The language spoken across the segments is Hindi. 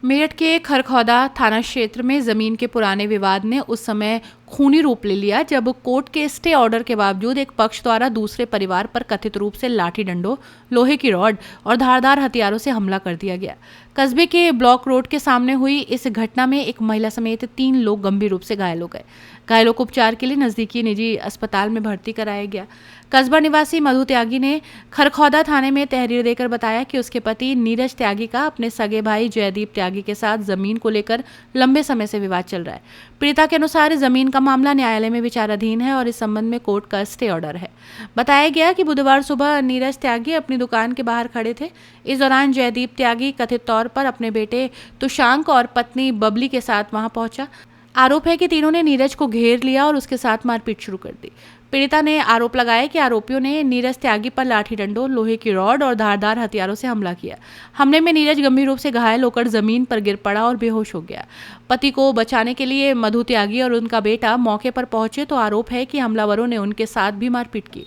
मेरठ के खरखौदा थाना क्षेत्र में जमीन के पुराने विवाद ने उस समय खूनी रूप ले लिया जब कोर्ट के स्टे ऑर्डर के बावजूद एक पक्ष द्वारा दूसरे परिवार पर कथित रूप से लाठी डंडों, लोहे की रॉड और धारदार हथियारों से हमला कर दिया गया। कस्बे के ब्लॉक रोड के सामने हुई इस घटना में एक महिला समेत 3 लोग गंभीर रूप से घायल हो गए। घायलों को उपचार के लिए नजदीकी निजी अस्पताल में भर्ती कराया गया। कस्बा निवासी मधु त्यागी ने खरखौदा थाने में तहरीर देकर बताया कि उसके पति नीरज त्यागी का अपने सगे भाई जयदीप त्यागी के साथ जमीन को लेकर लंबे समय से विवाद चल रहा है। पीड़िता के अनुसार जमीन का मामला न्यायालय में विचाराधीन है और इस संबंध में कोर्ट का स्टे ऑर्डर है। बताया गया कि बुधवार सुबह नीरज त्यागी अपनी दुकान के बाहर खड़े थे। इस दौरान जयदीप त्यागी कथित तौर पर अपने बेटे तुषांक और पत्नी बबली के साथ वहां पहुंचा। आरोप है कि तीनों ने नीरज को घेर लिया और उसके साथ मारपीट शुरू कर दी। पीड़िता ने आरोप लगाया कि आरोपियों ने नीरज त्यागी पर लाठी डंडों, लोहे की रॉड और धारदार हथियारों से हमला किया। हमले में नीरज गंभीर रूप से घायल होकर जमीन पर गिर पड़ा और बेहोश हो गया। पति को बचाने के लिए मधु त्यागी और उनका बेटा मौके पर पहुंचे तो आरोप है कि हमलावरों ने उनके साथ भी मारपीट की।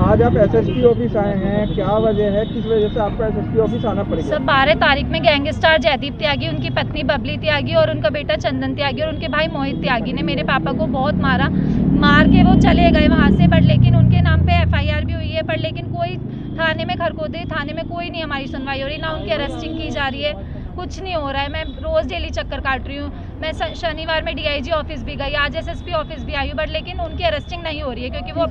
आज आप एसएसपी ऑफिस आए हैं, क्या वजह है, किस वजह से आपको एसएसपी ऑफिस आना पड़ेगा? सर 12 तारीख में गैंगस्टर जयदीप त्यागी, उनकी पत्नी बबली त्यागी और उनका बेटा चंदन त्यागी और उनके भाई मोहित त्यागी ने मेरे पापा को बहुत मार के वो चले गए वहाँ से। बट लेकिन उनके नाम पे एफआईआर भी हुई है, पर लेकिन कोई थाने में खरखोदे थाने में कोई नहीं हमारी सुनवाई हो रही, ना उनकी अरेस्टिंग की जा रही है, कुछ नहीं हो रहा है। मैं रोज डेली चक्कर काट रही हूँ। मैं शनिवार में डीआईजी ऑफिस भी गई, आज एसएसपी ऑफिस भी आई हूँ, बट लेकिन उनकी अरेस्टिंग नहीं हो रही है क्योंकि वो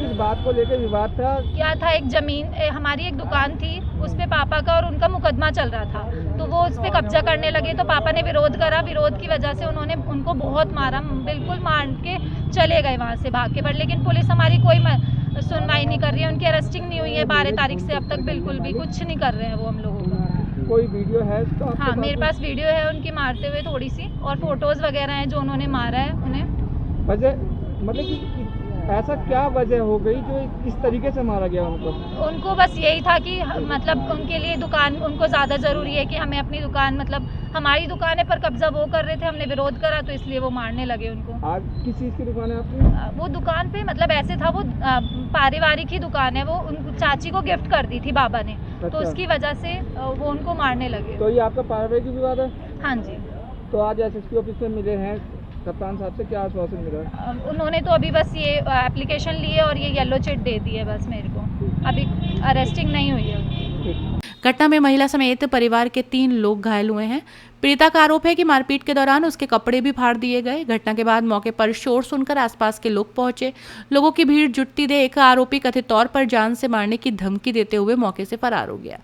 इस बात को लेकर विवाद था। क्या था, एक जमीन हमारी एक दुकान थी, उस पे पापा का और उनका मुकदमा चल रहा था, तो वो उस पे कब्जा करने लगे तो पापा ने विरोध करा। विरोध की वजह से उन्होंने उनको बहुत मारा, बिल्कुल मार के चले गए वहाँ से भाग के। बट लेकिन पुलिस हमारी कोई सुनवाई नहीं कर रही है, उनकी अरेस्टिंग नहीं हुई है 12 तारीख से अब तक, बिल्कुल भी कुछ नहीं कर रहे हैं वो हम लोगों का। कोई वीडियो है तो हाँ, मेरे पास वीडियो है उनकी मारते हुए थोड़ी सी, और फोटोज वगैरह हैं जो उन्होंने मारा है उन्हें। वजह मतलब कि ऐसा क्या वजह हो गई जो इस तरीके से मारा गया उनको बस यही था कि मतलब उनके लिए दुकान उनको ज़्यादा ज़रूरी है कि हमें अपनी दुकान, मतलब हमारी दुकान है पर कब्जा वो कर रहे थे, हमने विरोध करा तो इसलिए वो मारने लगे उनको। आज किस चीज़ की दुकान है आपकी? वो दुकान पे मतलब ऐसे था, वो पारिवारिक ही दुकान है, वो उन चाची को गिफ्ट कर दी थी बाबा ने। अच्छा। तो उसकी वजह से वो उनको मारने लगे। तो ये आपका पारिवारिक विवाद है? हाँ जी। तो आज एसएसपी ऑफिस में मिले हैं, कप्तान साहब से क्या आश्वासन मिला? उन्होंने तो अभी बस ये एप्लीकेशन ली है और ये येलो चिट दे दी है बस मेरे को, अभी अरेस्टिंग नहीं हुई है। घटना में महिला समेत परिवार के 3 लोग घायल हुए हैं। पीड़िता का आरोप है कि मारपीट के दौरान उसके कपड़े भी फाड़ दिए गए। घटना के बाद मौके पर शोर सुनकर आसपास के लोग पहुंचे। लोगों की भीड़ जुटती देख आरोपी कथित तौर पर जान से मारने की धमकी देते हुए मौके से फरार हो गया।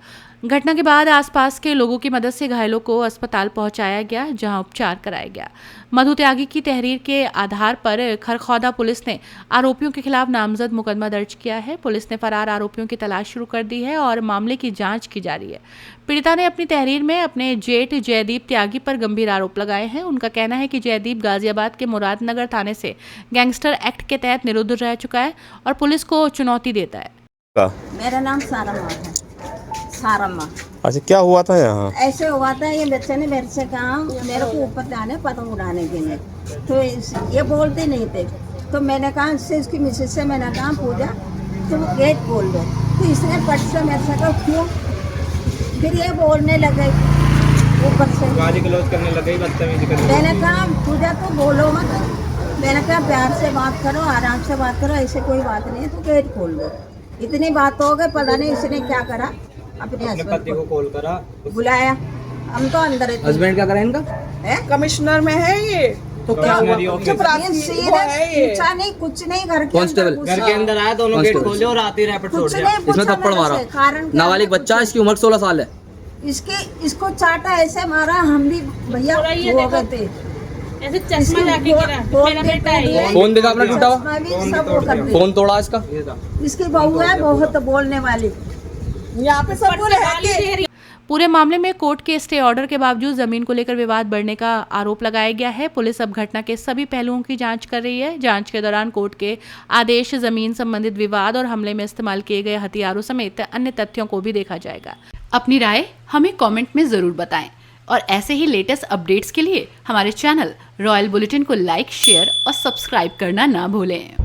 घटना के बाद आसपास के लोगों की मदद से घायलों को अस्पताल पहुंचाया गया, जहां उपचार कराया गया। मधु त्यागी की तहरीर के आधार पर खरखौदा पुलिस ने आरोपियों के खिलाफ नामजद मुकदमा दर्ज किया है। पुलिस ने फरार आरोपियों की तलाश शुरू कर दी है और मामले की जांच की जा रही है। पीड़िता ने अपनी तहरीर में अपने जेठ जयदीप त्यागी पर गंभीर आरोप लगाए हैं। उनका कहना है कि जयदीप गाजियाबाद के मुरादनगर थाने से गैंगस्टर एक्ट के तहत निरुद्ध रह चुका है और पुलिस को चुनौती देता है। मेरा नाम सारमा है। सारमा। अच्छा, क्या हुआ था यहाँ? ऐसे हुआ था, ये बच्चे ने मेरे से कहा मेरे को ऊपर जाने पतंग उड़ाने के लिए, तो ये बोलते नहीं थे। तो मैंने कहा इससे इसकी मिसेज से मैंने कहा पूजा तुम गेट खोल दो, तो इसने पट से मेरे से कहा क्यों, फिर ये बोलने लगे ऊपर से गाली गलौज करने लगे, बदतमीजी करने लगे। मैंने कहा पूजा तो बोलो मत, मैंने कहा प्यार से बात करो, आराम से बात करो, ऐसे कोई बात नहीं है, तो गेट खोल दो। इतनी बात हो गई, पता नहीं इसने क्या करा, अपने हस्बैंड को कॉल करा, बुलाया, हम तो अंदर थे। हस्बैंड क्या करा इनका? कमिश्नर में है ये, तो क्या हुआ? पूछा नहीं, कुछ नहीं, घर के अंदर आया, दोनों गेट खोले और आते रैपिड छोड़ दिया। इसमें थप्पड़ मारा, नाबालिग बच्चा, इसकी उम्र 16 साल है। इसको चाटा ऐसे मारा, हम भी भैया हो गए थे, ऐसे चश्मा जाके गिरा, मेरा बेटा है। फोन दिखा अपना टूटा हुआ, फोन तोड़ा इसका। इसकी बहू है बहुत बोलने वाली, यहाँ पे सब बोले। पूरे मामले में कोर्ट के स्टे ऑर्डर के बावजूद जमीन को लेकर विवाद बढ़ने का आरोप लगाया गया है। पुलिस अब घटना के सभी पहलुओं की जांच कर रही है। जांच के दौरान कोर्ट के आदेश, जमीन संबंधित विवाद और हमले में इस्तेमाल किए गए हथियारों समेत अन्य तथ्यों को भी देखा जाएगा। अपनी राय हमें कमेंट में जरूर बताएं और ऐसे ही लेटेस्ट अपडेट्स के लिए हमारे चैनल रॉयल बुलेटिन को लाइक, शेयर और सब्सक्राइब करना ना भूलें।